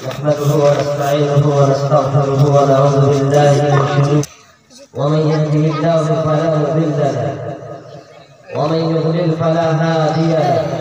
नहमदुहु व नस्तईनुहु व नस्तगफिरुहु व नऊज़ु बिल्लाहि मिन शुरूरि वमन यहदिहिल्लाहु फला मुदिल्ल लहु वमन युद्लिल फला हादिय लहु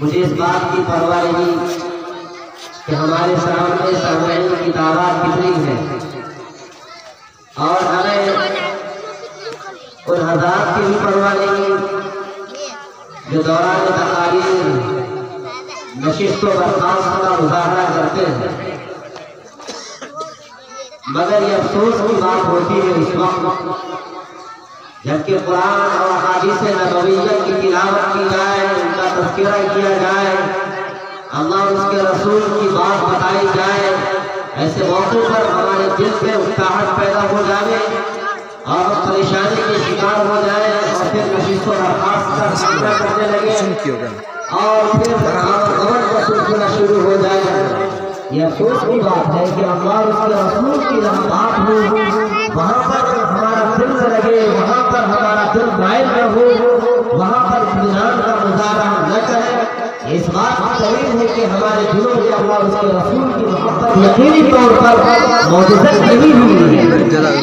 मुझे इस बात की परवाह नहीं कि हमारे सामने सामईन की तादाद कितनी है और हमें उन हज़रात की भी परवाह नहीं जो दौरान तकारीर नशिस्त व बर्खास्त का मुजाहरा करते हैं। मगर ये अफसोस की बात होती है इस वक्त जबकि कुरान और हदीस नबविय्या की तिलावत की जाए, उनका तज़किरा किया जाए, अल्लाह और उसके रसूल की बात बताई जाए, ऐसे मौके पर हमारे दिल में उकताहट पैदा हो जाए और परेशानी के शिकार हो जाए और फिर नशिस्त व बर्खास्त का सामना करने लगे और फिर खबर का सिलसिला शुरू हो जाए। यह अफसोस की बात है कि अल्लाह और उसके रसूल की रहमत हो, वहाँ पर हमारा दिल न लगे, वहाँ पर हमारा दिल मायल न हो, वहाँ पर इत्मीनान का मुजाहरा न करें। इस बात की दलील है कि हमारे दिलों में अल्लाह और उसके रसूल की मोहब्बत यकीनी तौर पर मौजूद नहीं हुई है।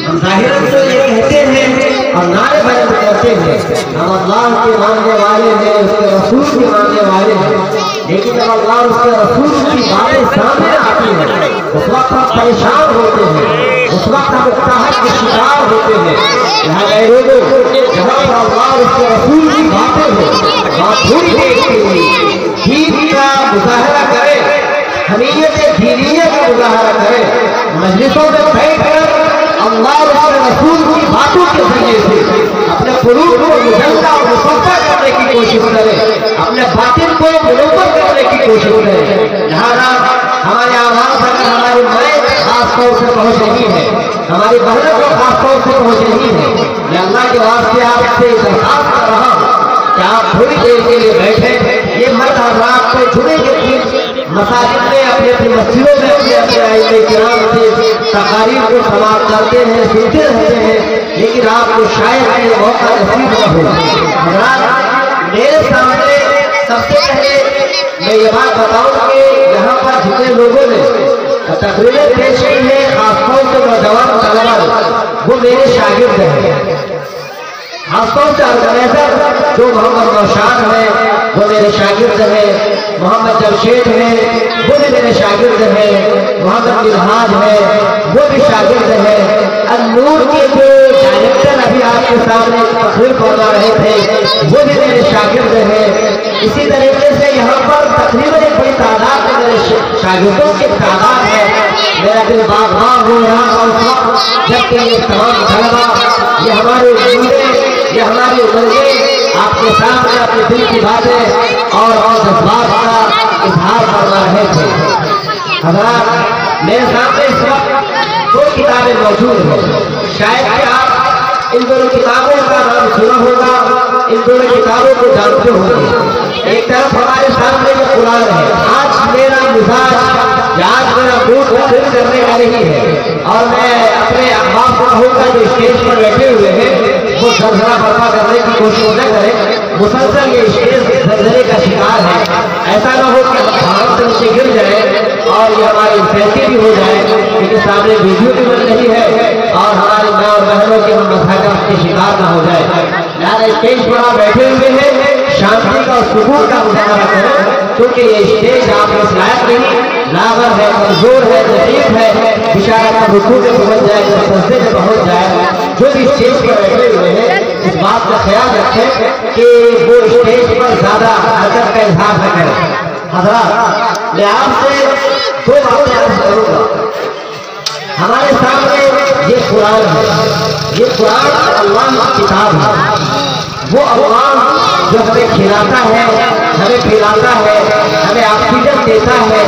हम ज़ाहिरन तो ये कहते हैं और नारे बुलंद करते हैं हम अल्लाह के मानने वाले हैं, उसके रसूल के मानने वाले हैं, लेकिन जब अल्लाह और उसके रसूल की बातें सामने आती हैं उस वक्त हम परेशान होते हैं, उस वक्त हम उकताहट के शिकार होते हैं। यहाँ लोगों जहाँ पर अल्लाह और उसके रसूल की बातें हो वहाँ थोड़ी देर के लिए दीन का मुजाहरा करें, हमीयत दीनिया का मुजाहरा करें, मजलिसों में बैठकर अल्लाह और उसके रसूल की बातों के जरिए से अपने कुलूब को मुजल्ला और मुसफ्फा करने की कोशिश करें, अपने बातिन को मुनव्वर करने की कोशिश करें। लिहाजा हमारी आवाज़ अगर हमारी माएँ खास तौर से पहुँच रही है, हमारी बहनों को खास तौर से पहुँच रही है, मैं अल्लाह के वास्ते आपसे दरख्वास्त कर रहा हूँ कि आप थोड़ी देर के लिए बैठे। ये मर्द हज़रात को जुड़े के मसाजिद में अपनी अपनी मस्जिदों में अपने अपने आइए किराम से तकारीर को समाप्त करते हैं, सुनते रहते हैं, लेकिन आपको शायद ये मौका नसीब न हो। मेरे सामने सबसे पहले मैं ये बात बताऊं कि यहाँ पर जितने लोगों ने तकरीरें पेश की है, खासतौर से नौजवान तलबा वो मेरे शागिर्द हैं। खासतौर से ऑर्गेनाइजर जो मोहम्मद नौशाद है वो मेरे शागिर्द है, मोहम्मद जमशेद है वो भी मेरे शागिर्द है, मोहम्मद मिनहाज है वो भी शागिर्द है, अन-नूर के जो डायरेक्टर अभी आपके सामने तकरीर करवा रहे थे वो भी मेरे शागिर्द है। इसी तरीके से यहाँ पर तकरीबन एक बड़ी तादाद में मेरे शागिर्दों की तादाद है। मेरा दिल बाग़बान हो रहा और जबकि ये तमाम तलबा ये हमारे बूढ़े ये हमारी उम्र आपके सामने अपने दिल की बातें और जज्बात का इजहार करवा रहे थे। हज़रात मेरे सामने इस वक्त दो किताबें मौजूद हैं, शायद कि आप इन दोनों किताबों का नाम सुना होगा, इन दोनों किताबों को जानते होंगे। एक तरफ हमारे सामने जो कुरान है, आज मेरा मिजाज आज मेरा मूड दिल करने का नहीं है और मैं अपने अहबाब को कहूँगा जो स्टेज पर बैठे हुए हैं वो झरझरा बर्पा करने की कोशिश न करें। मुसलसल ये स्टेज झरझरे का शिकार है, ऐसा न हो कि हम भारत से नीचे गिर जाए और ये हमारी फैसली भी हो जाए, क्योंकि सामने वीडियो भी बन रही है और हमारी माँ और बहनों के हम मसाइल के शिकार न हो जाए। यार स्टेज पर आप बैठे हुए हैं, शांति का और सुकून का मुजाहरा करें, क्योंकि ये स्टेज आप इस लायक नहीं, नागर है, कमजोर है, ज़ईफ़ है, बेचारा का रुकू में पहुँच जाए, सजदे में पहुँच जाए। जो भी स्टेज पर बैठे हुए हैं इस बात का ख्याल रखें कि वो स्टेज पर ज्यादा हरकत का इजहार न करें। हज़रात, मैं आपसे दो बातें अर्ज़ करूँगा। हमारे सामने ये कुरान है, ये कुरान अल्लाह की किताब है। वो अल्लाह जो हमें खिलाता है, हमें पिलाता है, हमें ऑक्सीजन देता है,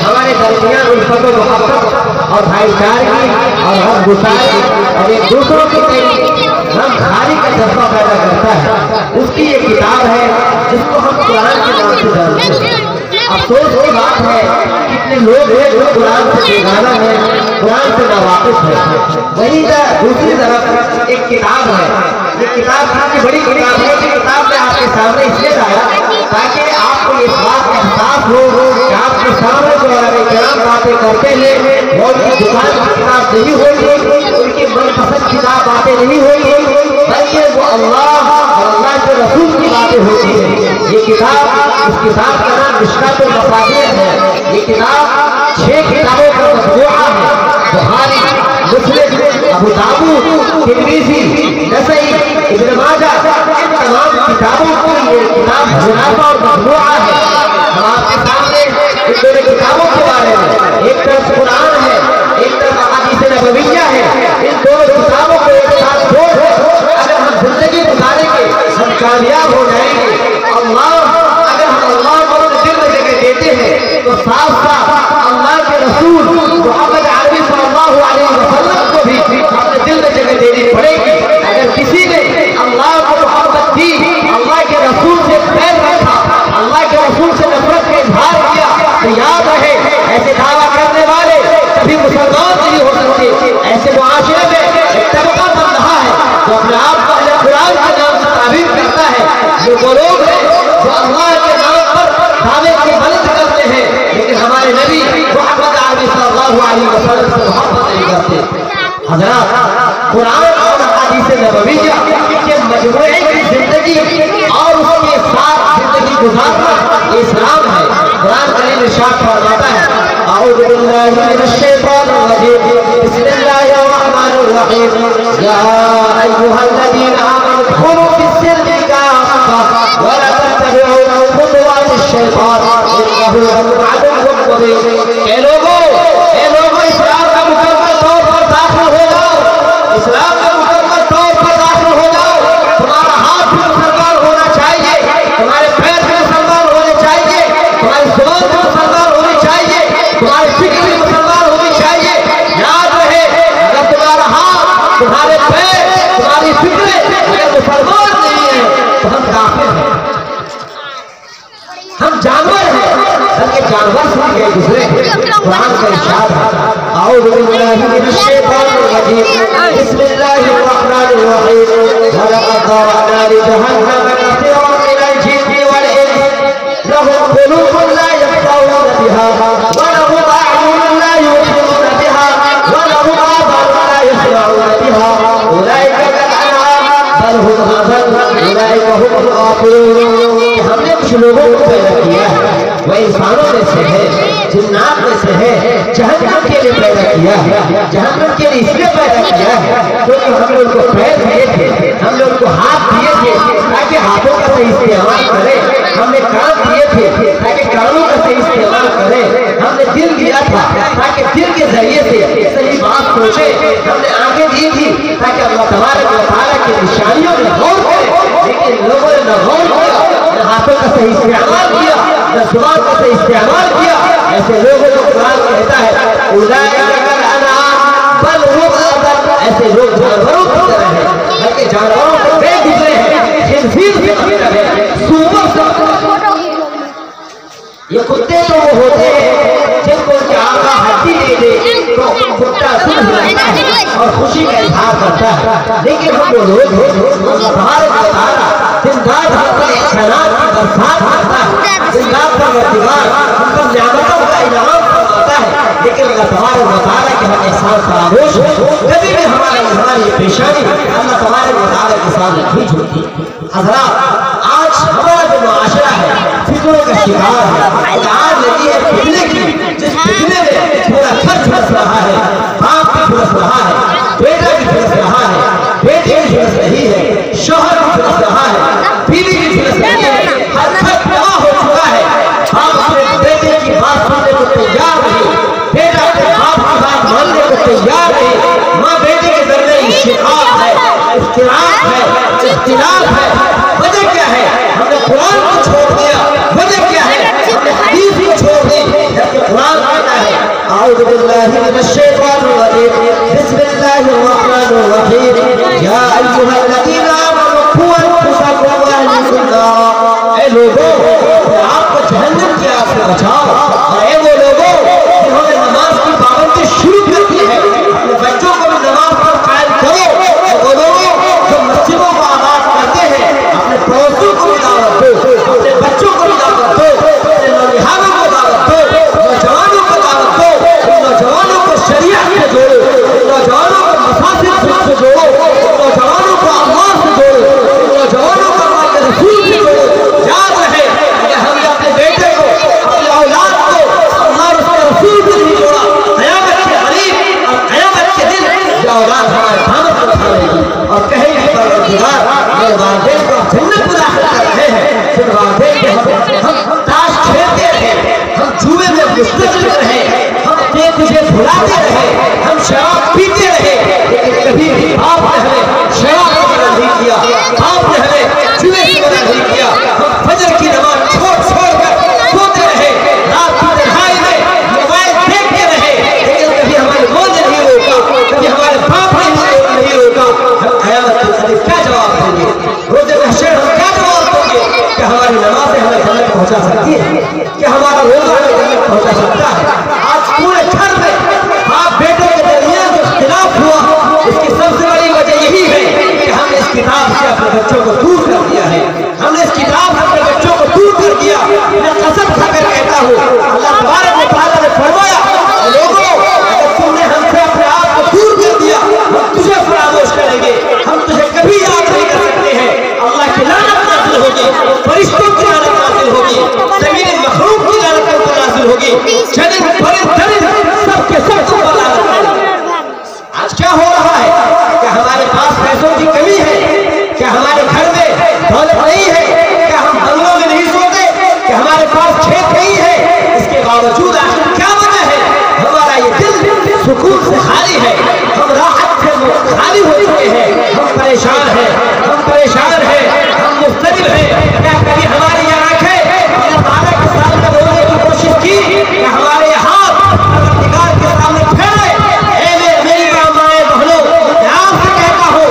हमारे दरमियान उल्फत व मोहब्बत और भाईचारगी और हमगुसारी और एक दूसरों के प्रति गमखारी का जज्बा पैदा करता है, उसकी ये किताब है जिसको हम कुरान के नाम से जानते हैं। अफसोस की बात है कितने लोग हैं जो कुरान से बेगाना है, कुरान से नावाकिफ है। वहीं दूसरी तरफ एक किताब है, ये किताब काफी बड़ी किताब है। ये किताब में आपके सामने इसलिए लाया ताकि आपको इस बात का एहसास हो कि आपके सामने जो अलग बातें करते हैं वो उनकी दुकान की किताब नहीं होगी, उनकी मनपसंद किताब बातें नहीं होगी, बल्कि वो अल्लाह और अल्लाह के रसूल की बातें होती है। ये किताब, इस किताब का नाम मिशकातुल मसाबीह है। ये किताब 6 किताबों का मजमूआ है। बुखारी, मुस्लिम, अबू दाऊद, तिर्मिज़ी, नसई, इब्न माजाह, इन तमाम किताबों को ये किताब मुनाफा और मजमूआ है। हम आपके सामने इन दोनों किताबों के बारे में, एक तरफ कुरान है, एक तरफ अहादीस नबविय्या है, इन दोनों किताबों को एक साथ जोड़ अगर हम जिंदगी गुजारेंगे हम कामयाब हो जाएंगे। अगर हम अल्लाह को अपने दिल में जगह देते हैं तो साफ साफ अल्लाह के रसूल मोहम्मद अरबी सल्लल्लाहु अलैहि वसल्लम को भी अपने दिल में जगह देनी पड़ेगी। अगर किसी ने अल्लाह को मोहब्बत दी, अल्लाह के रसूल से बैर रखा, अल्लाह के रसूल से नफरत का इजहार किया, तो याद रहे ऐसे दावा करने वाले कभी मुसलमान नहीं हो सकते। ऐसे मुआशरे में एक तबका बन रहा है जो अपने आप को अहले कुरान के नाम से ताबीर करता है। ये वो लोग हैं जो अल्लाह के नाम पर दावे की मदद करते हैं, लेकिन हमारे नबी मोहम्मद अरबी सल्लल्लाहु अलैहि वसल्लम से मोहब्बत नहीं करते। हज़रात, कुरान और हदीस नबविय्या के मजमूए की जिंदगी और उसके साथ जिंदगी गुजारना इस्लाम है। कुरान करीम इरशाद फरमाता है, अऊज़ु बिल्लाहि मिनश शैतानिर रजीम, बिस्मिल्लाहिर रहमानिर रहीम, या अय्युहल्लज़ीना आमनू उद्खुलू फिस्सिल्मि काफ़्फा व ला तत्तबि'ू खुतुवातिश शैतान इन्नहु लकुम अदुव्वुन मुबीन। ए लोगों, इस्लाम का मुकम्मल तौर पर दाखिल हो जाओ, इस्लाम का मुकम्मल तौर पर दाखिल हो जाओ। तुम्हारा हाथ भी मुसलमान होना चाहिए, तुम्हारे पैर भी मुसलमान होने चाहिए, तुम्हारी जुबान भी मुसलमान होनी चाहिए, तुम्हारी फिक्र भी मुसलमान होनी चाहिए। याद रहे, अगर तुम्हारा हाथ, तुम्हारे पैर, तुम्हारी फिक्र अगर मुसलमान नहीं है तो हम काफिर हैं, हम जानवर हैं, बल्कि जानवर से भी दूसरे कुरान का इरशाद है, अऊज़ु बिल्लाहि मिनश शैतानिर रजीम, बिस्मिल्लाहिर रहमानिर रहीम, वलक़द ज़रअना लिजहन्नम कसीरन मिनल जिन्नि वल इंस लहुम क़ुलूबुन ला यफ़क़हूना बिहा व लहुम अ'युनुन ला युबसिरूना बिहा व लहुम आज़ानुन ला यस्मऊना बिहा उलाइका कल-अनआम बल हुम अज़ल उलाइका हुमुल गाफ़िलून। हमने कुछ लोगों को पैदा किया है, वह इंसानों में से है, जिन्नात में से है, जहन्नम के लिए पैदा किया है। जहन्नम के लिए इसलिए पैदा किया है क्योंकि हमने उनको पैर दिए थे, हमने उनको हाथ दिए थे ताकि हाथों का सही इस्तेमाल करें, हमने कान दिए थे ताकि कानों का सही इस्तेमाल करें, हमने दिल दिया था ताकि दिल के जरिए से सही बात सोचे, हमने आंखें दी थी ताकि अल्लाह तबारक व तआला की निशानियों में गौर करें। लेकिन लोगों ने न गौर किया, न हाथों का सही इस्तेमाल किया, न जुबान का सही इस्तेमाल किया। ऐसे लोगों को कुरान कहता है उलाइका कल-अनआम बल हुम अज़ल, ऐसे लोग जानवरों की तरह हैं, बल्कि जानवरों से बेगुजरे हैं, खिंजीर से मतलब है, सूअर से। ये कुत्ते तो वो होते हैं जिनको आका हड्डी दे दे तो कुत्ता सुन जाता है और खुशी का इजहार करता है। लेकिन हम वो लोग जिंदात पर एहसानात की बरसात करता है, जिंदात पर वर्दिगार हम पर नियामतों का इनाम फरमाता है, लेकिन अल्लाह तबारक व तआला के हम एहसान फरामोश कभी भी हमारी पेशानी अल्लाह तबारक व तआला के सामने नहीं झुकती। हज़रात, आज हमारा जो मुआशरा है फिक्रों का शिकार है, आग लगी है फितने की, जिस फितने में पूरा घर झुलस रहा है, बाप भी झुलस रहा है, बेटा भी झुलस रहा है, बेटी भी झुलस रही है, शौहर भी झुलस रहा है, बीवी भी झुलस रही है, हर घर तबाह हो चुका है। बाप तैयार है। माँ बेटे के दरमियान इश्तिकाक है, इख्तिलाफ है, इख्तिलाफ है। वजह क्या है? हमने कुरान को छोड़ दिया। वजह क्या है? हमने हदीस को छोड़ दी। जबकि कुरान कहता है अऊज़ु बिल्लाहि मिनश शैतानिर रजीम बिस्मिल्लाहिर रहमानिर रहीम या अय्युहल्लज़ीना आमनू क़ू अनफुसकुम व अहलीकुम नार। ऐ लोगों, आपको जहन्नम की आग से बचाओ। और ऐ वो लोगों जिन्होंने नमाज की पाबंदी शुरू कर दी है, अपने बच्चों को भी नमाज पर कायम करो। ऐ वो लोगों जो मस्जिदों को आबाद करते हैं, अपने पड़ोसियों को भी दावत दो, अपने बच्चों को भी दावत दो, अपने नौजवानों को दावत दो, नौजवानों को दावत दो, नौजवानों को शरीयत से जोड़ो, नौजवानों को मसाजिद से जोड़ो, नौजवानों को अल्लाह से जोड़ो, नौजवानों को अल्लाह के रसूल से जोड़ो। याद रहे कि हमने अपने बेटे को, अपनी औलाद को अल्लाह और उसके रसूल से नहीं जोड़ा, क़यामत के करीब और क़यामत के दिन ये औलाद हमारे दामन को उठा लेगी और कहेगी परवरदिगार मेरे वालिदैन को जन्नत में दाखिल कर रहे हैं। फिर वालिदैन के हम ताश खेलते रहे, हम जुए में मुस्तकिल रहे, हम तुझे भुलाते रहे, हम शराब पीते रहे, लेकिन कभी भी बाप ने हमें शराब से मना नहीं किया, बाप ने हमें जुए से मना नहीं किया। हम फजर की नमाज छोड़ कर सोते रहे, रात की तन्हाई में मोबाइल देखते रहे, लेकिन कभी हमारे मौत ने नहीं रोका, कभी हमारे बाप ने नहीं रोका। हम क़यामत के दिन क्या जवाब देंगे? रोज़े महशर हम क्या जवाब देंगे? कि हमारी नमाज़ें हमें जन्नत पहुंचा सकती है? कि हमारा रोज़ा हमें जन्नत पहुंचा सकता है? आज पूरे घर में बाप बेटे के दरमियान जो इख्तिलाफ हुआ, इसकी सबसे बड़ी वजह यही है कि हमने इस किताब से अपने बच्चों को दूर कर दिया है। हमने इस किताब से अपने बच्चों को दूर कर दिया। मैं कसम खाकर कहता हूँ, अल्लाह तबारक व तआला ने फरमाया, लोगों अगर तुमने हमसे अपने आप को दूर कर दिया, हम तुझे फरामोश करेंगे, हम तुझे कभी याद नहीं कर सकते हैं। अल्लाह की लानत नाज़िल होगी, फरिश्तों की लानत नाज़िल होगी, ज़मीन मखलूक की लानत नाज़िल होगी, जन्नत बड़े सबके सब पर लानत होगी। आज क्या हो रहा है? क्या हमारे पास पैसों की कमी है? क्या हमारे घर में दौलत नहीं है? क्या हम बंगलों में नहीं सोते? क्या हमारे पास खेत नहीं है? इसके बावजूद आखिर क्या वजह है? हमारा ये दिल सुकून से खाली है, हम राहत से खाली हो चुके हैं, हम परेशान हैं, हम मुस्तकिल हैं। क्या कभी हमारी ये आंखें 12 साल तक बोलने की कोशिश की? क्या हमारे हाथ परवरदिगार के सामने फैले? मेरी माए बहनों, मैं आपसे कहता हूँ,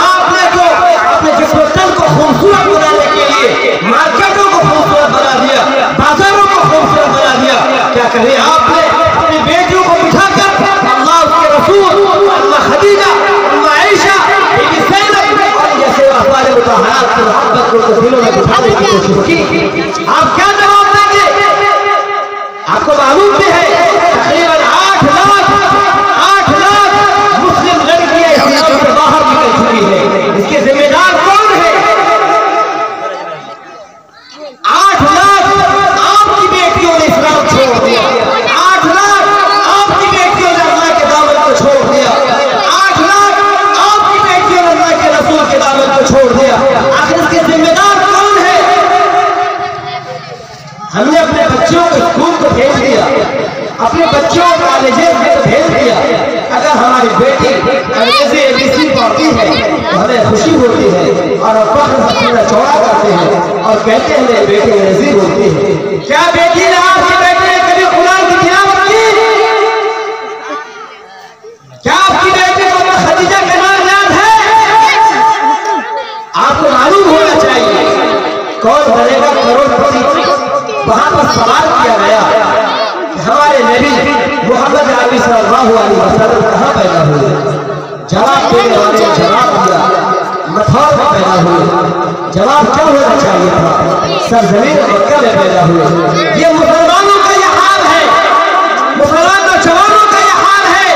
आपने जो अपने जिस्म तन को खूबसूरत बनाने के लिए मार्केटों को खूबसूरत बना दिया, बाजारों को खूबसूरत बना दिया, क्या कभी आपने अपनी बेटियों को बिठाकर अल्लाह उसके रसूल, अम्मा खदीजा, अम्मा आयशा, बीबी ज़ैनब और जैसे अज़वाज मुतहहरात की मोहब्बत को दिलों में बिठाने की कोशिश की? आप क्या जवाब देंगे? आपको मालूम भी है तकरीबन 8 लाख मुस्लिम लड़कियां इस्लाम से बाहर निकल चुकी है। इसके जिम्मेदार कौन है? 8 लाख आपकी बेटियों ने इस्लाम छोड़ दिया, 8 लाख आपकी बेटियों ने अल्लाह के दामन को छोड़ दिया, 8 लाख आपकी बेटियों ने अल्लाह के रसूल के दामन को छोड़ दिया। आखिर इसके जिम्मेदार कौन है? हमने अपने बच्चों को स्कूल को भेज दिया, अपने बच्चों को कॉलेजेस में भेज दिया। अगर हमारी बेटी अंग्रेजी ABC पढ़ती है तो हमें खुशी होती है और फख्र अपना चौड़ा करते हैं और कहते हैं मेरी बेटी अंग्रेजी बोलती है। क्या बेटी ने आपकी बेटी ने कभी कुरान की तिलावत की? क्या आपकी बेटी को खदीजा का नाम याद है? आपको मालूम होना चाहिए कौन बनेगा करोड़पति। वहां पर सवाल किया गया हमारे नबी मोहम्मद अरबी सल्लल्लाहु अलैहि वसल्लम कहाँ पैदा हुए? जवाब देने वाले जवाब दिया मथौर में पैदा हुए। जवाब क्या होना चाहिए था? सरजमीन मक्का में पैदा हुए। ये मुसलमानों का यह हाल है, मुसलमान नौजवानों का यह हाल है।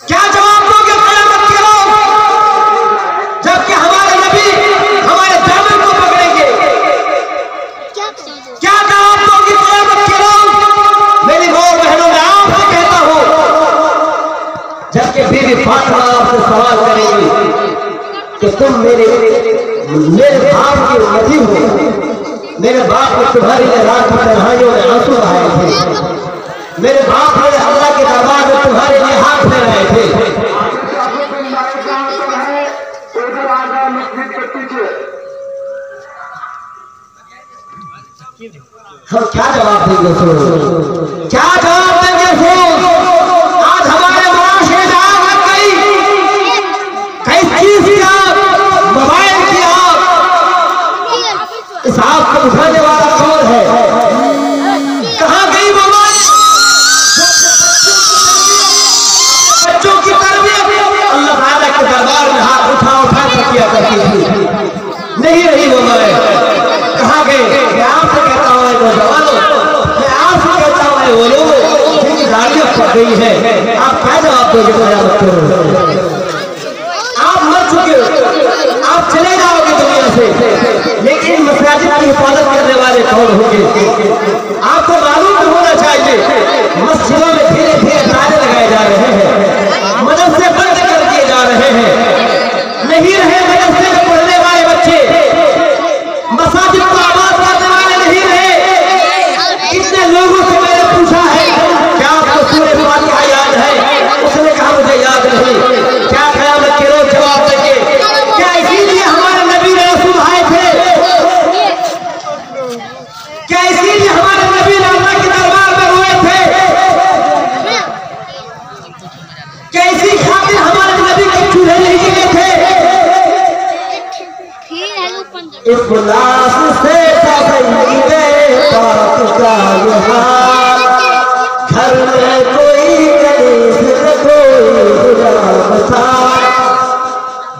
क्या जवाब दोगे क़यामत के रोज़ जबकि हमारे नबी हमारे दामन को पकड़ेंगे? क्या जवाब दोगे क़यामत के रोज़? मेरी माँ बहनों, मैं आपसे कहता हूँ, जबकि बीबी फातिमा आपसे सवाल करेगी कि तुम मेरे बाप की उम्मती हो, मेरे बाप ने तुम्हारी रात की तन्हाइयों में आंसू बहाए थे, मेरे बाप ने अल्लाह के दरबार में तुम्हारे लिए हाथ फैलाए थे। हम क्या जवाब देंगे सो? क्या जवाब देंगे सो? आज हमारे मुआशरे में आग लग गई, कई चीज की आग, मोबाइल की आग। इस आग को बुझाने वाला कौन है? कहाँ गई मोबाइल? बच्चों की तरबियत अल्लाह ताला के दरबार में हाथ उठा उठा कर किया करती थी, नहीं रही मोबाइल। कहाँ गए? मैं आपसे कहता हूँ नौजवानों, मैं आपसे कहता हूँ वो लोग जिनकी गाड़ियां पड़ गई है, आप क्या जवाब दोगे? आप मर चुके हो, आप चले जाओगे दुनिया से, लेकिन मसाजिद की हिफाजत करने वाले कौन होंगे? आपको मालूम होना चाहिए मस्जिदों में धीरे धीरे ताले लगाए जा रहे हैं, मदरसे बंद कर दिए जा रहे हैं, नहीं रहे मदरसे में पढ़ने वाले बच्चे, मसाजिद को आबाद करने वाले नहीं रहे। कितने लोगों से मैंने पूछा है क्या आपको सूरह फातिहा याद है? उसने कहा मुझे याद नहीं। क्या क़यामत के रोज जवाब देंगे? क्या इसीलिए हमारे नबी रसूल आए थे? क्या इसीलिए हमारे नबी अल्लाह के दरबार में रोए थे? क्या इसी खातिर हमारे नबी के चूल्हे नहीं जले थे? इखलास से घर में कोई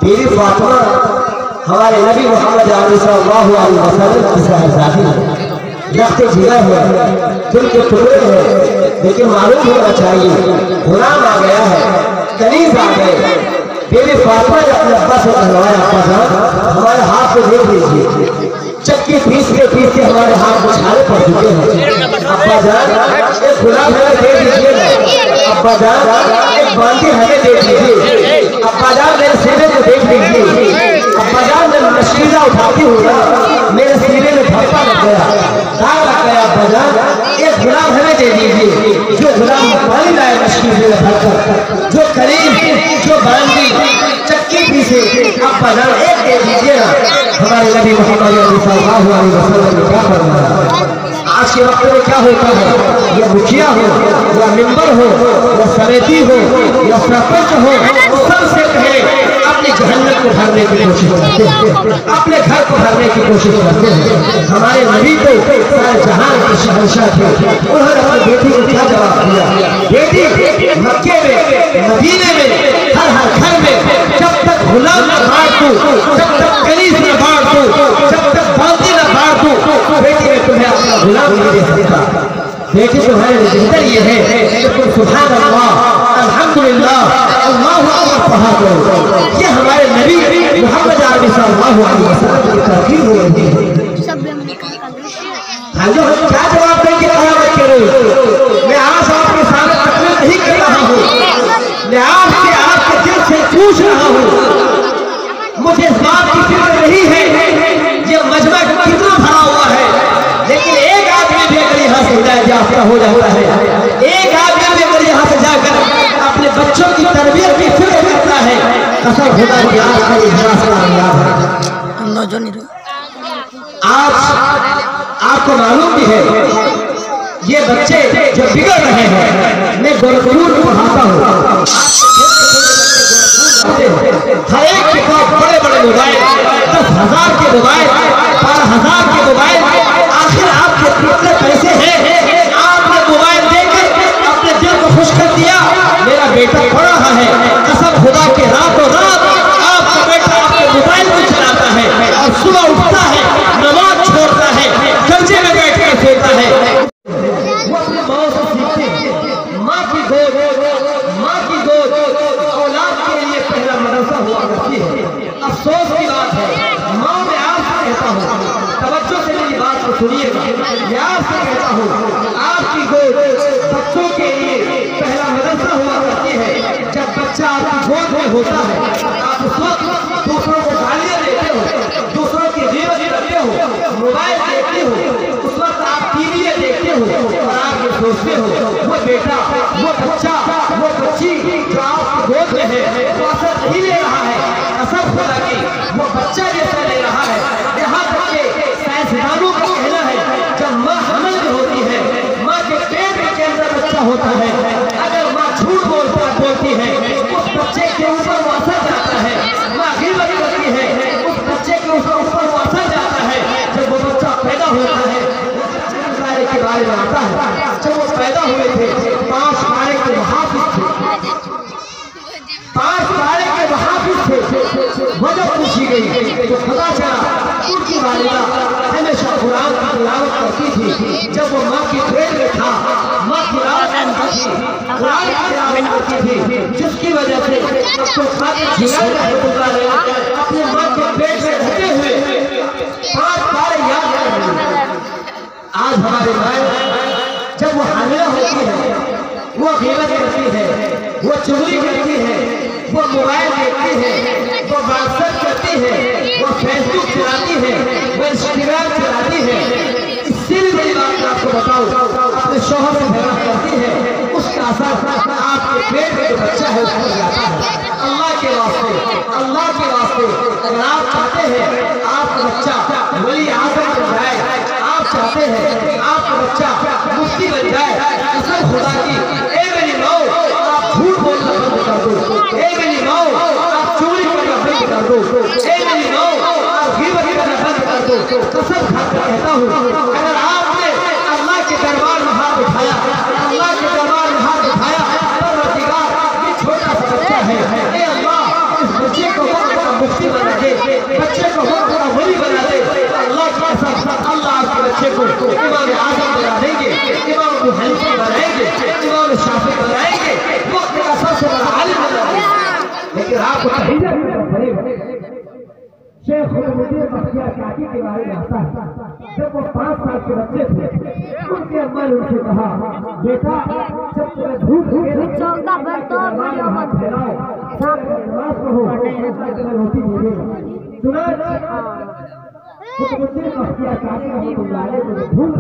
बीवी फातिमा हमारे नबी मोहम्मद सल्लल्लाहु अलैहि वसल्लम की शहजादी है, रखते जिगर है, दिल के टुकड़े हैं, लेकिन मालूम होना चाहिए गुलाम आ गया है, कनीज आ गए। बीवी फातिमा ने अपने अब्बा से कहवाया, अब्बा जान हमारे हाथ को देख लीजिए, चक्की पीस के हमारे हाथ में छाले पड़ चुके हैं। अब्बा जान एक गुलाब हमें दे दीजिए ना, अब्बा जान एक बांधी हमें दे दीजिए, अब्बा जान मेरे सीने को देख लीजिए, अब्बा जान मैं मशीना उठाती हूँ ना मेरे सीने में धक्का लग गया, दाग लग गया। अब्बा जान एक गुलाब हमें दे दीजिए, जो गुलाब पानी लाए मशीने में भरकर, जो करीब जो बांधी चक्की पीसे, अब्बा जान एक दे दीजिए ना। हमारे नबी मोहम्मद सल्लल्लाहु अलैहि वसल्लम ने क्या फरमाया? आज के वक्त में क्या होता है, या मुखिया हो या मेंबर हो या समिति हो या सरपंच हो, सबसे पहले अपने जहन्नम को भरने की कोशिश करते हैं, अपने घर को भरने की कोशिश करते हैं। हमारे नबी तो सारे जहान के शहंशाह थे, उन्होंने अपनी बेटी को क्या जवाब दिया? बेटी मक्के में मदीने में हर घर में जब तक गुलाम न बांट दूं, जब तक कनीज न बांट दूं, जब तक बांधी न बांट दूं, बेटी में तुम्हें अपना गुलाम नहीं दे सकता। बेटी तुम्हारे बेहतर ये है कि तुम सुभान अल्लाह अल्हम्दुलिल्लाह अल्लाहु अकबर पढ़ा करो। ये हमारे नबी मोहम्मद सल्लल्लाहु अलैहि वसल्लम की तरकीब हो रही है। हम क्या जवाब देंगे क़यामत के रोज? मैं आज आपके सामने तकरीर नहीं कर रहा हूँ, मैं आपके दिल से पूछ रहा हूँ। मुझे इस बात की फिक्र नहीं है ये मजमा कितना भरा हुआ है, लेकिन एक आदमी भी अगर यहाँ से हिदायत हो जाता है, एक आदमी भी अगर यहाँ से जाकर अपने बच्चों की तरबियत की फिक्र करता है, कसम खुदा की आज का इतिहास कामयाब है। आज आपको मालूम भी है ये बच्चे जो बिगड़ रहे हैं, मैं गोरखपुर में पढ़ाता हूँ, हर एक के पास बड़े बड़े मोबाइल, 10,000 के मोबाइल, 12,000 के मोबाइल। आखिर आपके कितने पैसे हैं? आपने मोबाइल देकर अपने दिल को खुश कर दिया, मेरा बेटा पढ़ रहा है, कसम खुदा के रातों रात आपका बेटा आपके मोबाइल में चलाता है और सुबह उठता है, नमाज छोड़ता है, गंजे में बैठ कर सोता है। अफसोस की बात है, माँ मैं आपसे कहता हूँ, तवज्जो से मेरी बात को सुनिएगा, मैं आपसे कहता हूँ, आपकी गोद बच्चों के लिए पहला मदरसा हुआ करती है। जब बच्चा आपकी गोद में होता है, आप उस वक्त दूसरों को गालियाँ देते हो, दूसरों की गिरफ्त करते हो, मोबाइल देखते हो, उस वक्त आप टीवी देखते हो और आप सोचते हो वो बेटा, वो बच्चा, वो बच्ची जो आपकी गोद में है वो असर नहीं ले रहा है, असर खुदा की वो बच्चा जैसा ले रहा है। यहाँ तक के साइंसदानों का कहना है जब माँ हमल में होती है, माँ के पेट के अंदर बच्चा होता है, अगर माँ झूठ बोलती है उस बच्चे के ऊपर वो असर जाता है, माँ गिरफ्त करती है उस बच्चे के ऊपर वो असर जाता है। जब वो बच्चा पैदा होता है के बारे में आता है, जब वो पैदा हुए थे 5 पारे के मुहाफिज थे, 5 पारे के मुहाफिज थे। वजह पूछी गई तो पता चला उनकी वालिदा हमेशा कुरान की तिलावत करती थी। जब वो माँ की पेट में था, माँ तिलावत करती थी, कुरान की तिलावत करती थी, जिसकी वजह से अपने माँ के पेट में ढके हुए 5 पारे याद कर रहे हैं। आज हमारे माए जब वो हामिला होती है, वो ग़ीबत करती है, वो चुगली करती है, वो मोबाइल देखती है, वो व्हाट्सएप करती है, वो फेसबुक चलाती है, वो इंस्टाग्राम चलाती है। इससे भी बड़ी बात मैं आपको बताऊं, अपने शौहर से झगड़ा करती है, उसका असर आपके पेट में जो बच्चा है उसको जाता है। अल्लाह के वास्ते, अल्लाह के वास्ते अगर आप चाहते हैं आपका बच्चा वली आज़म बन जाए, आप चाहते हैं आपका बच्चा मुफ्ती बन जाए, कसम खुदा की, ए मेरी माँ आप झूठ बोलना बंद कर दो, ए मेरी माँ आप चोरी करना बंद कर दो, ए मेरी माँ आप ग़ीबत करना बंद कर दो। कसम खाकर कहता हूँ, अगर आपने अल्लाह के दरबार में हाथ उठाया, अल्लाह के दरबार में हाथ उठाया, परवरदिगार ये छोटा सा बच्चा है, ए अल्लाह इस बच्चे को मुफ्ती बना दे, बच्चे को वली बना दे, अल्लाह की कसम अल्लाह आपके बच्चे को इमाम आज़म बना देंगे, इमाम अबू हनीफा बनाएंगे, इमाम शाफी बनाएंगे, वक्त का सबसे बड़ा आलिम बना देंगे। लेकिन आपको तहीजा पड़ेगा। शेख खुदमुद्दीन बख्तियार काकी के बारे में आता है, जब वो 5 साल के बच्चे थे, उनके अम्मा ने उनसे कहा, बेटा जब तुम्हें भूख लगे हाथ फैलाओ, नमाज़ पढ़ो, रोटी मिलेगा। सुना खुदमुद्दीन बख्तियार काकी रहमतुल्लाह भूख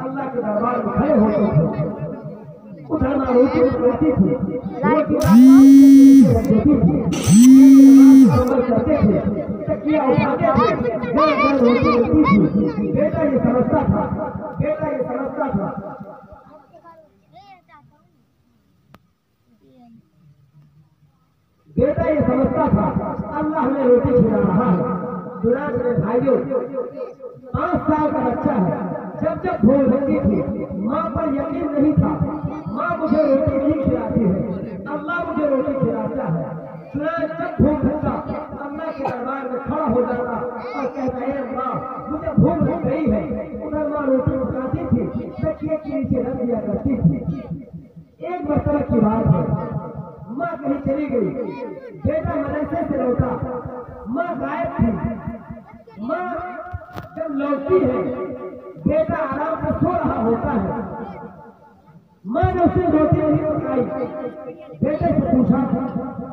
अल्लाह के दरबार में खड़े होते थे, उधर ना रोटी रोटी थी, करते थे, तकिया उठाते थे, रोटी मिलती थी। बेटा ये समझता था, बेटा ये समझता था, बेटा ये समझता था अल्लाह हमें रोटी खिला रहा है। दुनिया मेरे भाइयों 5 साल का बच्चा है, जब जब भूख लगती थी माँ पर यकीन नहीं था, माँ मुझे रोटी नहीं खिलाती है, अल्लाह मुझे रोटी खिलाता है। जब भूख लगता अल्लाह के दरबार में खड़ा हो जाता और कहता है माँ मुझे भूख लग गई है, उधर माँ रोटी उठाती थी, तकिए के नीचे रख दिया करती थी। एक मरतबा की बात है, माँ कहीं चली गई, बेटा मदरसे से लौटा, माँ गायब थी। माँ जब लौटती है बेटा आराम से सो रहा होता है, माँ ने उसे रोटी नहीं पकाई, बेटे से पूछा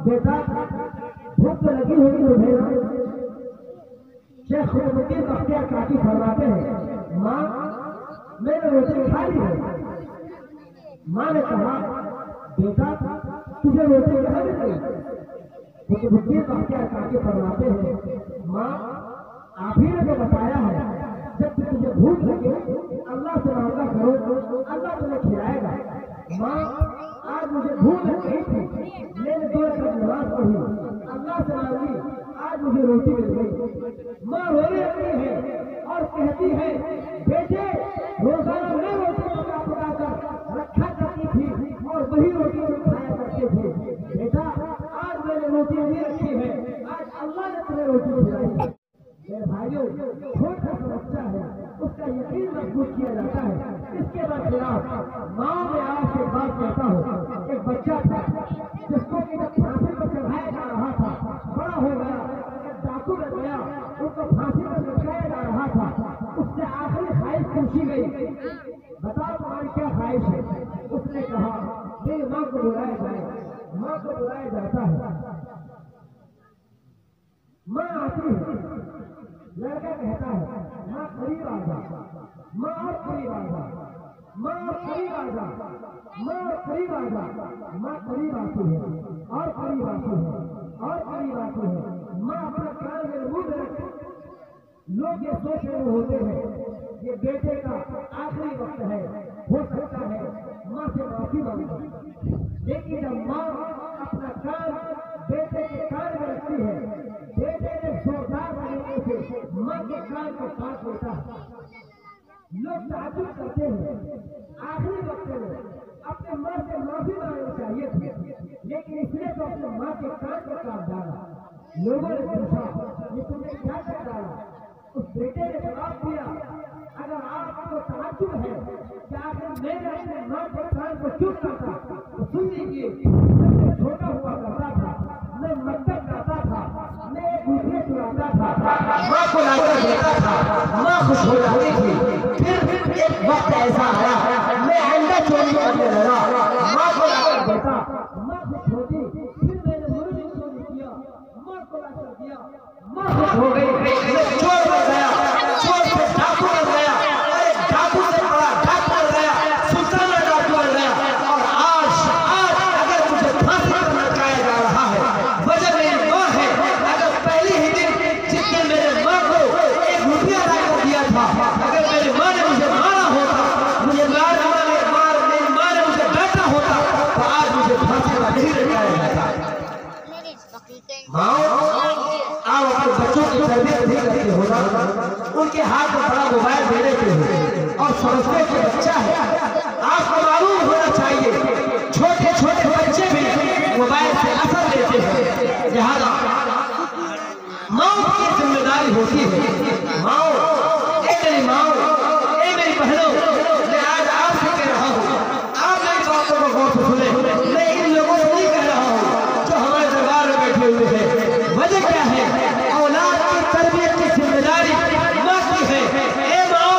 बेटा भूख तो लगी होगी तो भेजा। शेख खुदमुद्दीन बख्तियार काकी फरमाते हैं माँ मैंने रोटी खा ली है। माँ ने कहा बेटा तुझे रोटी कहाँ मिल गई? खुदमुद्दीन बख्तियार काकी फरमाते हैं माँ आप ही ने तो बताया है जब तुझे भूख लगे अल्लाह से मांगा करो, अल्लाह तुम्हें खिलाएगा। माँ आज मुझे भूख लग गई थी, मैंने 2 रकात नमाज पढ़ी, अल्लाह से मांगी, आज मुझे रोटी मिल गई। माँ रोने लगती है और कहती है बेटे रोजाना मैं रोटी पकाकर रखा करती थी और वही रोटी खाया करते थे। बेटा आज मैंने रोटी नहीं रखी है, आज अल्लाह ने तुम्हें रोटी खिलाई। मेरे भाइयों छोटा सा बच्चा है, उसका यकीन मजबूत किया जाता है। इसके बरखिलाफ माँ में आज से बात करता हूँ। एक बच्चा था जिसको फांसी पर चढ़ाया जा रहा था, बड़ा हो गया, एक डाकू लग गया, उसको फांसी पर लटकाया जा रहा था। उससे आखिरी ख्वाहिश पूछी गई, बताओ तुम्हारी क्या ख्वाहिश है? उसने कहा मेरी माँ को बुलाया जाए। माँ को बुलाया जाता है, माँ आती है, लड़का कहता है माँ करीब आ जा, माँ और करीब आ जा। माँ करीब आ जा, माँ करीब आ जा, माँ करीब आती है और करीब आती है और करीब आती है। माँ अपना कान मेरे मुंह में रखती। लोग ये सोच रहे होते हैं ये बेटे का आखिरी वक्त है, हो सकता है माँ से माफी मांगे, लेकिन जब माँ अपना कान बेटे के कान में रखती है, बेटे ने जोरदार तरीके से माँ के कान को काट लेता है। लोग ताजुब करते हैं आखिरी वक्त में अपने माँ से माफी मांगनी चाहिए थी, लेकिन इसने तो अपने माँ के कान को काट डाला। लोगों ने पूछा ये तुमने क्या कर डाला? उस बेटे ने जवाब दिया, अगर आपको ताजुब है कि आखिर मैंने अपने माँ के कान को क्यों काटा, तो सुन लीजिए, मैं छोटा हुआ करता था, मैं मक्तब जाता था, मैं एक दूसरे चुराता था, माँ को लाकर देता था, माँ खुश हो जाती थी। फिर एक वक्त ऐसा आया मैं अंडा चोरी करने लगा, माँ को लाकर देता, माँ खुश होती। फिर मैंने मुर्गी चोरी किया, माँ को लाकर दिया, माँ खुश हो गई। मैं चोर बन गया, चोर से डाकू बन गया, अरे डाकू से बड़ा डाकू बन गया, सुल्ताना डाकू बन गया। और आज अगर मुझे फांसी पर लटकाया जा रहा है, वजह मेरी माँ है। अगर पहले ही दिन जिसने मेरे माँ को एक रुपया लाकर दिया था, अगर मेरी माँ ने मुझे मारा होता, मुझे मेरी माँ ने मुझे डांटा होता, तो आज मुझे फांसी पर नहीं लटकाया जाता। माँ आप अपने बच्चों की तरबियत नहीं करते हो ना, उनके हाथ में बड़ा मोबाइल दे देते हो और समझते कि बच्चा है। आपको मालूम होना चाहिए छोटे छोटे बच्चे भी मोबाइल से असर लेते हैं, लिहाजा माँ की जिम्मेदारी होती है। माँ मेरी माँ, ए मेरी बहनों, मैं आज आपसे कह रहा हूँ, आप मेरी बातों को गौर से सुने। मैं इन लोगों से नहीं कह रहा हूँ जो हमारे दरबार में बैठे हुए हैं। वजह क्या है? औलाद की तरबियत की जिम्मेदारी माँ की है। ए माँ,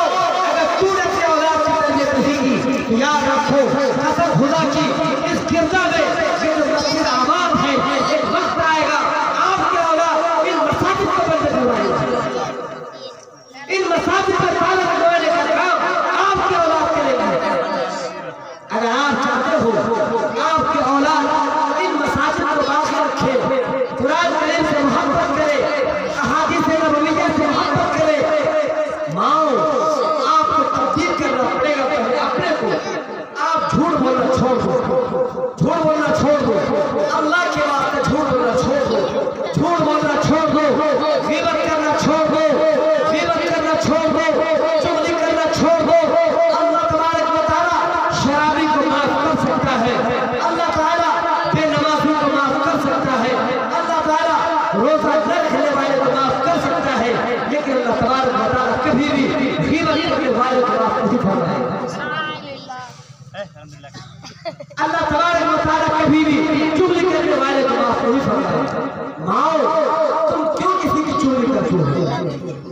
अगर तूने अपनी औलाद की तरबियत नहीं की तो याद रखो, कसम खुदा की, इस गिरजा में ये जो मस्जिद आबाद है, एक वक्त आएगा आपकी औलाद इन मसाजिद को बंद करवाएगी, इन मसाजिद पर ताला लगवाने का काम आपकी औलाद करेगी। अगर आप चाहते हो आपकी औलाद इन मसाजिद को बाकी रखे, कुरान करीम से मोहब्बत करे, अहादीस नबविय्या से मोहब्बत करे, माँ आपको तब्दील करना पड़ेगा पहले अपने को। आप झूठ बोलना छोड़ दो, झूठ बोलना छोड़ दो, अल्लाह के वास्ते झूठ बोलना छोड़ दो, झूठ बोलना छोड़ दो, गीबत करना छोड़ दो, गीबत करना छोड़ दो, चुगली करना छोड़ दो। अल्लाह तबारक व तआला शराबी को माफ कर सकता है, अल्लाह ताला बेनमाजी को माफ कर सकता है, अल्लाह ताला रोजा न रखने वाले को माफ कर सकता है, लेकिन अल्लाह तबारक व तआला कभी भी गीबत करने वाले को माफ नहीं फरमाएगा। अल्लाह तबारक व तआला कभी भी चुगली करने वाले को माफ नहीं फरमाएगा। माँ, तुम क्यों किसी की चुगली करती हो?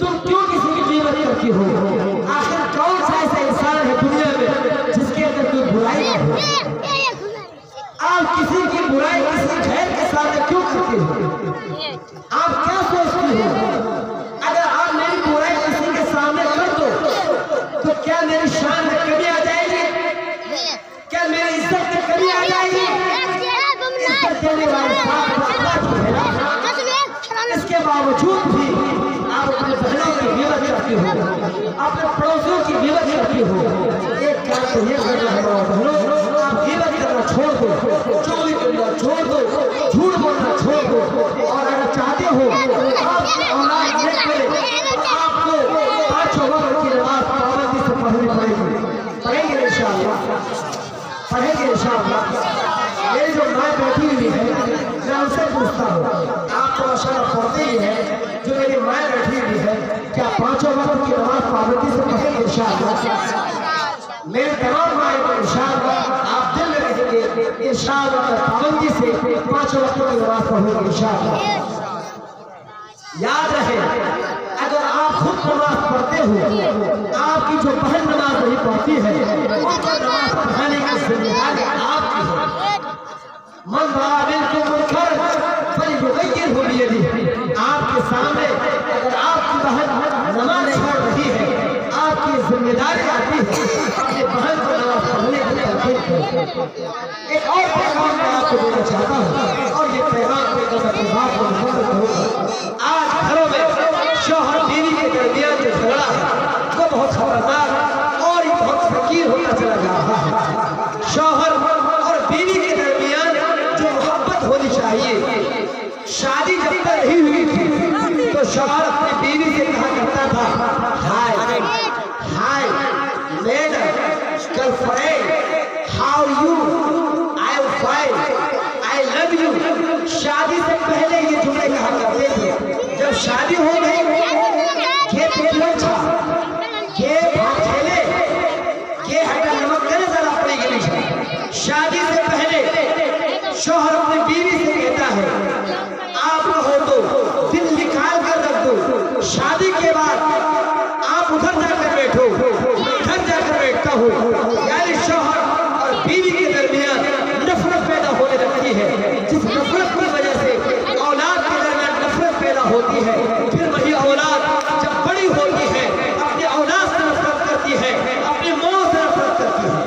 तुम क्यों किसी की गीबत करती हो? आखिर कौन सा ऐसा इंसान है दुनिया में जिसके अंदर कोई बुराई ना हो? आप किसी की बुराई किसी गैर के सामने क्यों करते हो? आप क्या सोचते हो? अगर आप मेरी बुराई किसी के सामने कर दो तो क्या मेरी शान में कमी आ जाएगी? क्या मेरी इज्जत में कमी आ जाएगी? इज्जत देने वाले इसके बावजूद भी आप अपने बहनों की गीबत करती हो, अपने पड़ोसियों की गीबत करती हो। एक काम तो ये करना है बहनों, आप गीबत करना छोड़ दो, चोरी करना छोड़ दो, झूठ बोलना छोड़ दो, और अगर चाहते हो आपकी औलाद नेक करे, आपको 5 वक्त की नमाज पाबंदी से पढ़नी पड़ेगी। पढ़ेंगे इंशाअल्लाह, पढ़ेंगे इंशाअल्लाह। मेरी जो माँ बैठी हुई है, मैं उनसे पूछता हूँ, आप तो माशाअल्लाह पढ़ते ही हैं, जो मेरी माँ बैठी हुई है, क्या 5 वक्त की नमाज पाबंदी से पढ़ेंगे इंशाअल्लाह? मेरे तमाम माँ को इंशाअल्लाह आप दिल में रखेंगे, इंशाअल्लाह पाबंदी से 5 वक्त की नमाज पढ़ेंगे इंशाअल्लाह। याद रहे, अगर आप खुद नमाज पढ़ते हो, आपकी जो बहन नमाज नहीं पढ़ती है, उनको नमाज पढ़ाने की जिम्मेदारी आपकी है। मन आपके सामने अगर आपकी बहन नमाज पढ़ रही है, आपकी जिम्मेदारी आती है अपने बहन को एक और पैगाम मैं आपको देना चाहता हूँ, और ये पैगाम देकर मैं अपनी बात को मुकम्मल करूँगा। आज घरों में शौहर बीवी के दरमियान जो झगड़ा है वो बहुत खतरनाक और ये बहुत फकीर होता चला जा रहा है। शौहर और बीवी के दरमियान जो मोहब्बत होनी चाहिए, शादी जब तक नहीं हुई थी तो शौहर अपनी बीवी से कहा करता था, hi hi madam, girlfriend, how you, I am fine, I love you. शादी से पहले ये जुमले कहा करते थे। जब शादी हो गई, ये पेट्रोल था, ये भाग खेले, ये हटा नमक करे जरा अपने के लिए। शादी से पहले शौहर अपनी बीवी से कहता है, आप हो तो दिल निकाल कर रख दो, शादी के बाद आप उधर जाकर बैठो, इधर जाकर बैठता हूँ। यानी शौहर और बीवी के दरमियान नफरत पैदा होने लगती है। जिस नफरत की वजह से औलाद के दरमियान नफरत पैदा होती है, फिर वही औलाद जब बड़ी होती है अपनी औलाद से नफरत करती है, अपनी मौत से नफरत करती है।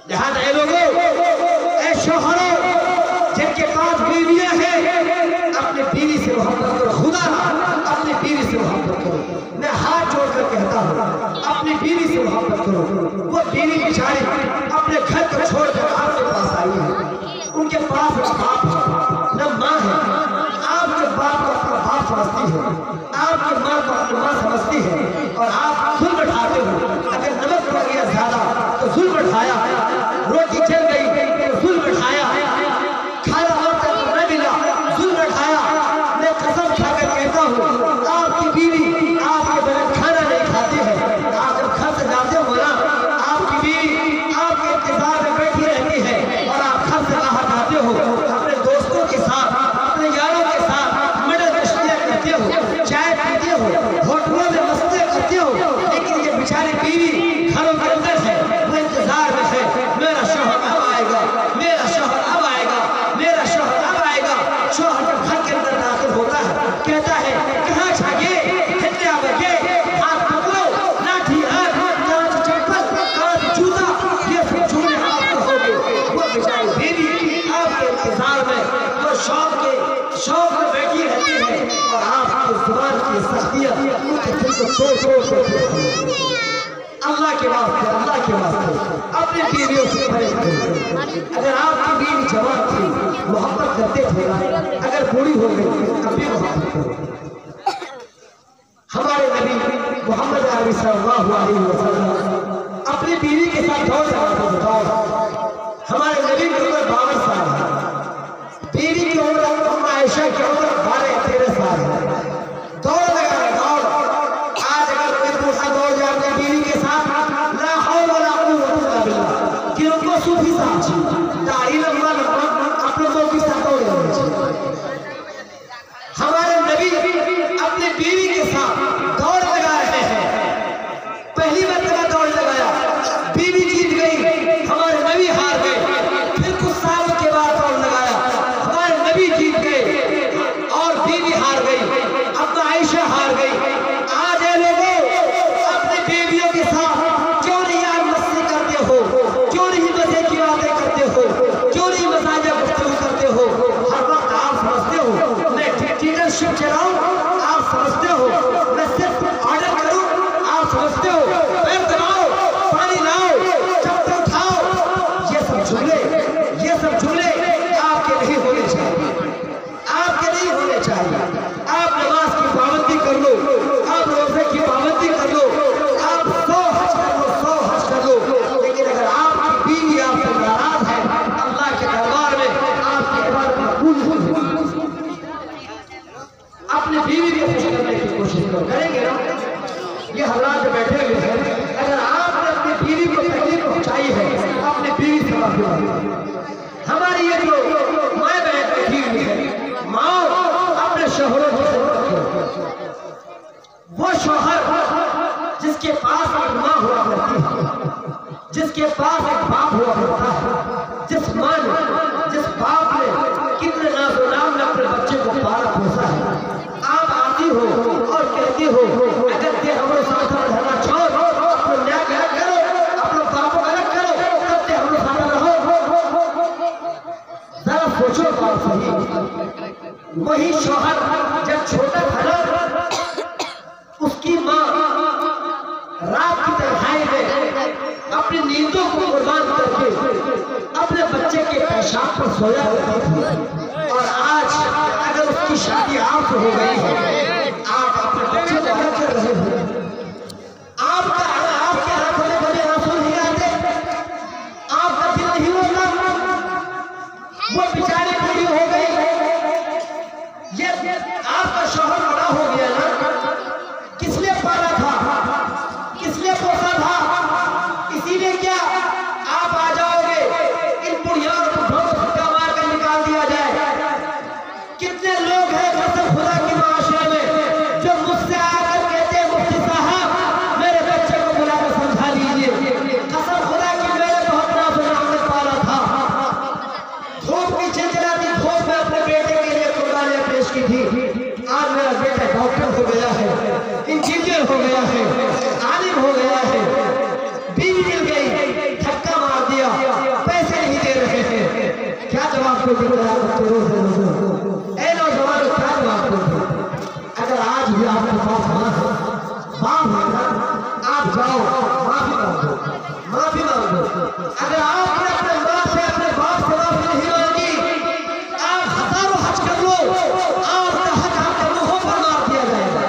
लिहाजा ये लोगों, ऐ शौहरों जिनके पास बीवियां हैं, अपनी बीवी से मोहब्बत करो। खुदा अपनी बीवी से मोहब्बत करो। मैं हाथ जोड़कर कहता हूँ, अपनी बीवी से मोहब्बत करो। वो बीवी बेचारी अपने घर को छोड़कर आपके पास आई है, उनके पास न बाप है न माँ है। आपके बाप को अपना बाप समझती है, आपकी माँ को अपनी माँ समझती है, और आप जुल्म उठाते हो। अगर नमक पड़ गया ज्यादा तो जुल्म उठाया, रोटी चल गई तो जुल्म उठाया, खाना वक्त पर न मिला जुल्म उठाया। मैं कसम खाकर कहता हूँ, आपकी बीवी आपके बगैर खाना नहीं खाती है। आप जब घर से जाते हो ना, आपकी बीवी आपके इंतजार में बैठी रहती है, और आप घर से बाहर जाते हो अपने दोस्तों के साथ, अपने यारों के साथ मदद मस्तियाँ करते हो, चाय पीते हो, होटलों में मस्तियाँ करते हो। लेकिन ये बेचारी बीवी घरों के अंदर है, वो इंतजार में है, मेरा शौहर अब आएगा, मेरा शौहर अब आएगा, मेरा शौहर अब आएगा। शौहर जब घर के अंदर दाखिल होता है, कहता है, कहाँ जागे, हिलने आगे, हाथ पकड़ो, लाठी हाथ, कहाँ से चप्पल, कहाँ से जूता, ये सब जुमले आपको होंगे। वो बेचारी बीवी आपके इंतजार में, वो शौक में बैठी रहती है, और आपकी जुबान की सख्तियाँ उनके दिल को तोड़ तोड़। अल्लाह के वास्ते, अल्लाह के वास्ते अपनी बीवियों से परहेज करो। अगर आपकी बीवी जवान थी, मोहब्बत करते थे, अगर बूढ़ी हो गई तब भी मोहब्बत करो। हमारे नबी मोहम्मद अरबी सल्लल्लाहु अलैहि वसल्लम अपनी बीवी के साथ दौड़ लगाते थे, दौड़। हमारे नबी की उम्र 52 साल है, बीवी की उम्र आयशा की उम्र 12-13 साल है। दौड़ लगा दौड़। आज अगर कोई दूसरा दौड़ जाए अपनी बीवी के साथ, ला हौल वला कुव्वता इल्ला बिल्लाह, कि उनको सूफी साहब दाढ़ी लंबा अपने लोगों के साथ दौड़ लगे। हमारे नबी अपनी बीवी के साथ दौड़ लगा रहे हैं। पहली मर्तबा दौड़ लगाया, बीवी जीत गई, हमारे नबी हार गए। फिर कुछ साल के बाद दौड़ लगाया, हमारे नबी जीत गए और बीवी हार गई, अब आयशा हार गई। आज ये लोगों अपनी बीवियों के साथ क्यों नहीं यार मस्ती करते हो, क्यों नहीं मजे की बातें करते हो, क्यों नहीं मजाजा गुफ्तगू करते हो। हर वक्त आप समझते हो मैं डिक्टेटरशिप चलाऊं, आप समझते हो मैं सिर्फ ऑर्डर करूं, आप समझते हो पैर दबाओ, पानी लाओ, चप्पल उठाओ। ये सब जुमले आपके नहीं होने चाहिए, आपके नहीं होने चाहिए। आप नमाज की पाबंदी कर लो, आप रोजे की पाबंदी कर लो, आप 100 हज कर लो, 100 हज कर लो। लेकिन अगर आपकी बीवी आपसे नाराज है, अल्लाह के दरबार में आपकी इबादत मकबूल होगी। अपनी बीवी को खुश करने की कोशिश करेंगे ना। ये हालात जो बैठे हुए हैं, अगर आपने अपनी बीवी को तकलीफ पहुंचाई है, अपनी बीवी से माफी मांगो। हमारी ये जो माँ बहन बैठी हुई है, माँ अपने शौहरों को, वो शौहर जिसके पास एक माँ हुआ करती है, जिसके पास एक बाप हुआ करता है, जिस माँ ने, जिस बाप ने कितने नाज़ो नाम में अपने बच्चे को पाला पोसा है, आप आती हो और कहती हो अगर ते हमारे साथ रहना छोड़, अपने न्याय अलग करो, अपने बापों अलग करो, तब ते हमारे साथ वही शौहर जब छोटा था ना, उसकी माँ रात की तन्हाई में अपनी नींदों को कुर्बान करके अपने बच्चे के पेशाब पर सोया करती थी। और आज अगर उसकी शादी आपसे हो गई है, आप अपने बच्चे को क्या कर रहे हो? आपके आंखों में कभी आंसू नहीं आते? आपका दिल नहीं होता? वो बेचारी पूरी हो गई, ये आपका शौहर बड़ा हो गया ना, किस लिए पाला था, किस लिए पोसा था? इसीलिए क्या आप आ जाओगे इन बुढ़ियाओं को धक्का मार कर निकाल दिया जाए? कितने लोग हैं कसम खुदा के माशरे में जो मुझसे आकर कहते हैं मुफ्ती साहब मेरे बच्चे को बुलाकर समझा लीजिए, कसम खुदा की मेरे बहुत नाज़ हमने पाला था। धूप की चिलचिलाती धूप में अपने बेटे के लिए कुर्बानियां पेश की थी। आज मेरा बेटा डॉक्टर हो गया है, इंजीनियर हो गया है, आलिम हो गया है, बीवी मिल गई, धक्का मार दिया, पैसे नहीं दे रहे हैं। क्या जवाब दोगे नौजवानों, क्या जवाब दोगे? अगर आज भी आपके पास बाप है ना, आप जाओ माफी मांगो, माफी मांगो। अगर आपने अपने माँ से अपने बाप से माफी नहीं मांगी, आप हजारों हज कर लो, आपका हज आपके मुंहों पर मार दिया जाएगा।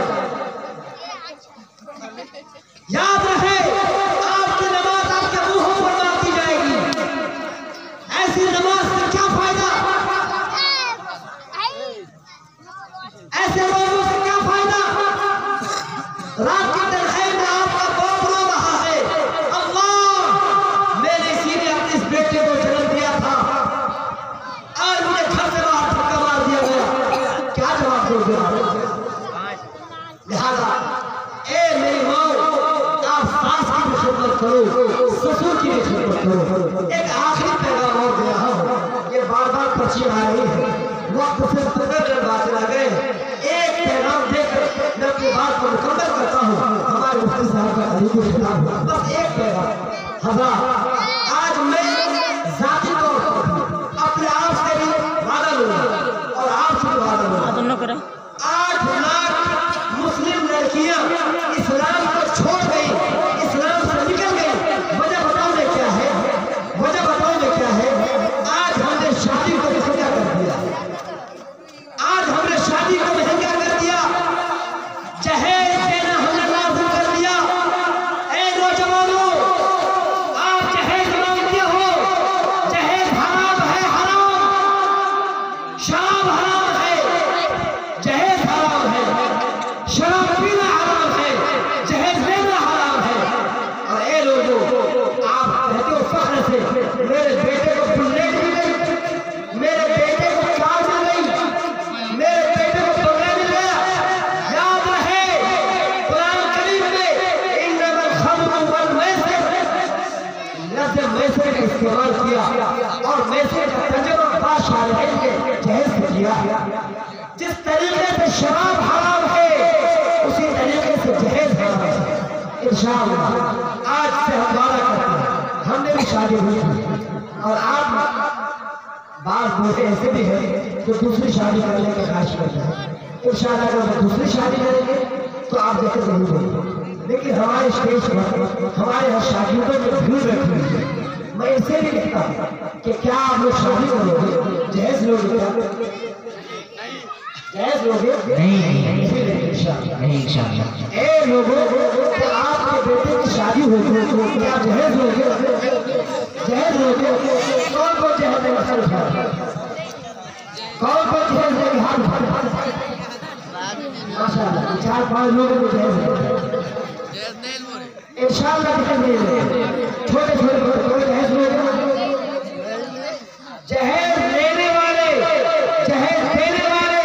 याद रहे, आपकी नमाज आपके मुंहों पर मार दी जाएगी। ऐसी नमाज से क्या फायदा? ऐसे लोगों से क्या फायदा? रात की तन्हाई में आपका बाप रो रहा है, अल्लाह मैंने इसीलिए अपने इस बेटे को जन्म दिया था, आज मुझे घर से बाहर धक्का मार दिया गया। क्या जवाब दोगे? लिहाजा ए मेरी माँ, आप सास की भी खिदमत करो, ससुर की भी खिदमत करो। एक आखिरी पैगाम और दिया हूं, ये बार बार पर्ची आ रही है, वक्त से पकड़ बात आ गए। एक पैगाम देकर मैं अपनी बात को मुकम्मल करता हूँ। हमारे मुफ्ती साहब का अलीपुर खिताब, बस एक पैगाम। हज़रात, आज मैं जाती तौर पर अपने आप से भी वादा लूंगा और आपसे भी वादा लूंगा। 8 लाख मुस्लिम लड़कियां इस्लाम को छोड़ गई, इस्लाम से निकल गई। वजह बताओ ने क्या है? वजह बताओ ने क्या है? आज हमने शादी को महंगा कर दिया, आज हमने शादी को महंगा कर दिया, जहेज देना हमने लाज़िम कर दिया। ए नौजवानों, आप जहेज मांगते हो, जहेज हराम है, हराम। शराब हराम है, जहेज हराम है, शराब पीना हराम है, जहेज लेना हराम है। और ए लोगों, आप कहते हो फख्र से मेरे बेटे को बुलेट मिल गई, मेरे बेटे को कार मिल गई, मेरे बेटे को बंगला मिल गया। याद रहे, कुरान करीम में इन्नमल खम्रु वल मैसिर, लफ्ज़ मैसिर का इस्तेमाल किया और मैसिर का तर्जुमा बादशाह ने जहेज से किया। जिस तरीके से शराब हराम है, उसी तरीके से जहेज हराम है। इंशाअल्लाह आज से हम वादा करते हैं, हमने भी शादी हुई और आप बात बूढ़े ऐसे भी हैं जो दूसरी शादी करने के ख्वाहिश करते हैं। इंशाअल्लाह अगर वो दूसरी शादी करेंगे तो आप देखे जरूर होंगे। लेकिन हमारे स्टेज पर हमारे यहाँ शादियों में भीड़ रखी हुई है। मैं इसे भी कहता हूँ कि क्या आप लोग शादी करोगे, जहेज लोगे? जहेज लोगे? नहीं इंशाअल्लाह। ए लोगों, आपके बेटे की शादी होगी तो क्या जहेज लोगे? जहेज लोगे? कौन कौन जहेज लेगा? सर उठाओ, कौन कौन जहेज लेगा? हाथ उठाओ। माशाअल्लाह 4-5 लोगों को जहेज इंशाअल्लाह छोटे छोटे बच्चों जहेज लोगे? जहेज लेने वाले, जहेज देने वाले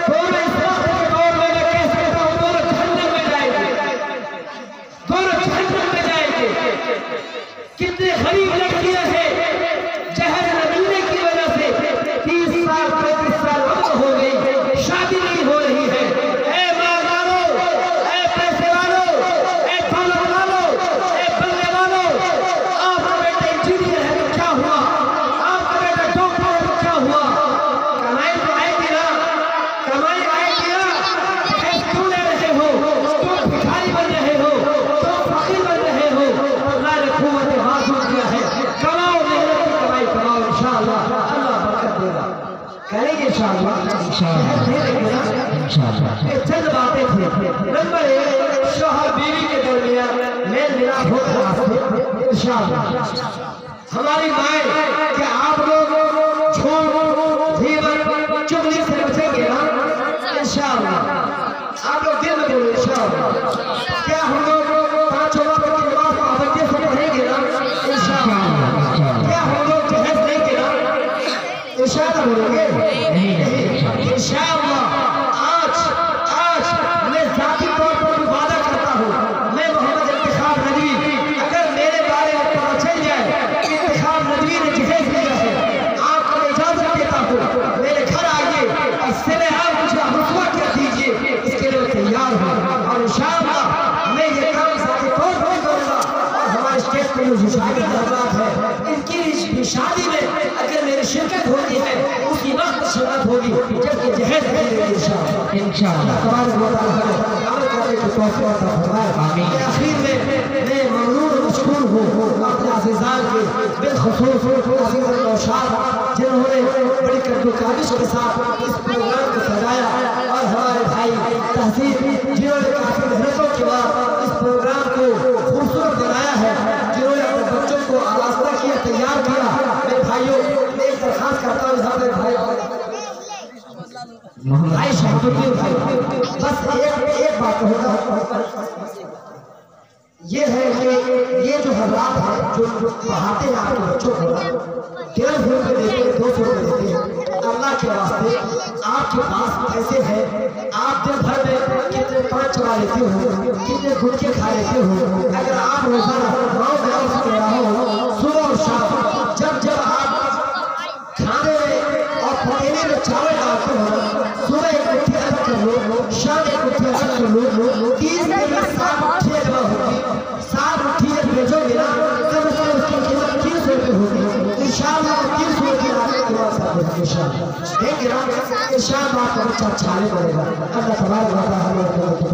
दोनों इस वक्त के दौर में मैं कह सकता हूँ दोनों जहन्नम में जाएंगे, दोनों जहन्नम में जाएंगे। कितने गरीब लड़कियां हैं जहेज न मिलने की वजह से 30 साल 35 साल उम्र हो गई, शादी नहीं हो रही है। ए माँ वालों, ए पैसे वालों, ए दौलत वालों, ए बंगले वालों, आपका बेटा इंजीनियर है तो क्या हुआ, आपका बेटा डॉक्टर है तो क्या हुआ? कमाई तो आएगी ना, इंशाअल्लाह चंद बातें थी। नंबर 1, शौहर बीवी के दरमियान मेल मिलाप होगा इंशाअल्लाह। हमारी माएँ क्या आप लोग झूठ धीरज चुगली से बचेंगे ना इंशाअल्लाह? आप लोग दिल में बोलो इंशाअल्लाह। क्या हम लोग 5 वक्त की नमाज पाबंदी से पढ़ेंगे ना इंशाअल्लाह? क्या हम लोग जहज लेंगे ना इंशाअल्लाह? बोलेंगे इंशाअल्लाह। आज मैं जाती तौर पर वादा करता हूँ, मैं मोहम्मद इंतखाब नदवी, अगर मेरे बारे में पता चल जाए कि इंतखाब नदवी ने जहेज लिया है, आपको इजाजत देता हूँ मेरे घर आइए और सिले आप मुझे रुसवा कर दीजिए, इसके लिए तैयार हूँ। और इंशाअल्लाह मैं ये काम जाती तौर पर करूँगा। और हमारे स्टेट में जो शादी हजरात है, इनकी भी शादी में अगर मेरी शिरकत होती है, उसी वक्त शिरकत होगी जबकि जहेज इंशाअल्लाह। आखिर में मैं ममनून मशकूर हूँ अपने अज़ीज़ान के, बिलख़ुसूस जिन्होंने बड़ी कद्दूकानिश के साथ इस प्रोग्राम को सजाया, और हमारे भाई तहसीन जिन्होंने काफ़ी मेहनतों के बाद इस प्रोग्राम को खूबसूरत बनाया है, जिन्होंने अपने बच्चों को आरास्ता किया, तैयार किया। मेरे भाइयों, एक दरखास्त करता हूँ यहाँ पे भाई शहाबुद्दीन भाई, बस एक बात होगा, ये है कि ये जो हजरात है जो पढ़ाते हैं आपके बच्चों को, 150 रुपये देते हैं, 200 रुपये देते हैं, अल्लाह के वास्ते आपके पास पैसे हैं, आप दिन भर में कितने 5 चला लेते हो, कितने गुटके खा लेते हो, अगर आप रोजाना 9 ग्राम से रहो सुबह और शाम, जब आप खाने में और पतीले में चावल डालते हो, सुबह एक मुट्ठी अलग कर लो, शाम एक मुट्ठी अलग कर लो, 30 दिन में 7 मुट्ठियाँ जमा होगी। 7 मुट्ठी जब भेजोगे ना तब उसकी कीमत 300 रुपये होगी। इंशाअल्लाह 300 रुपये आपके पास इंशाअल्लाह आपका बच्चा अच्छा नहीं पड़ेगा। अल्लाह तबारक व तआला